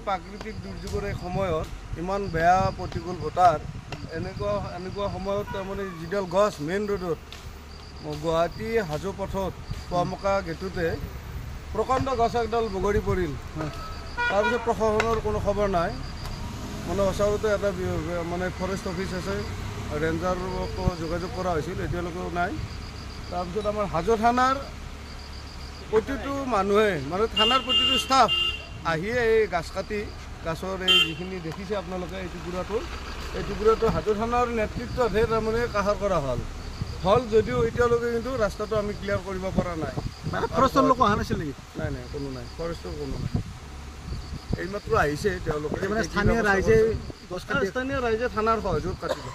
প্ৰাকৃতিক দুৰ্যোগৰ এই সময়ত ইমান বেয়া প্ৰতিকূল বতৰ এনেকুৱা সময়ত তাৰমানে যিডাল গছ মেইন ৰোডত গুৱাহাটী হাজো পথত পুৱামকা গেটুতে প্ৰকাণ্ড গছ একডাল বগৰি পৰিল। তাৰপিছত প্ৰশাসনৰ কোনো খবৰ নাই। মানে ওচৰতে এটা মানে ফৰেষ্ট অফিচ আছে, ৰেঞ্জাৰকো যোগাযোগ কৰা হৈছিল, এতিয়ালৈকেও নাই। তাৰপিছত আমাৰ হাজো থানাৰ প্ৰতিটো মানুহে মানে থানাৰ প্ৰতিটো ষ্টাফ আহিয়ে এই গাছ কাটি গাছৰ এই যিখিনি দেখিছে আপোনালোকে এই টুকুৰাটো হাজো থানাৰ নেতৃত্বতহে তাৰমানে কাষৰ কৰা হ'ল যদিও এতিয়ালৈকে কিন্তু ৰাস্তাটো আমি ক্লিয়াৰ কৰিব পৰা নাই। ফৰেষ্টৰ লোক অহা নাছিল নেকি? নাই কোনো নাই, ফৰেষ্টৰ কোনো নাই। এইমাত্ৰ আহিছে তেওঁলোকে। স্থানীয় ৰাইজে থানাৰ সহযোগ কাটিলে।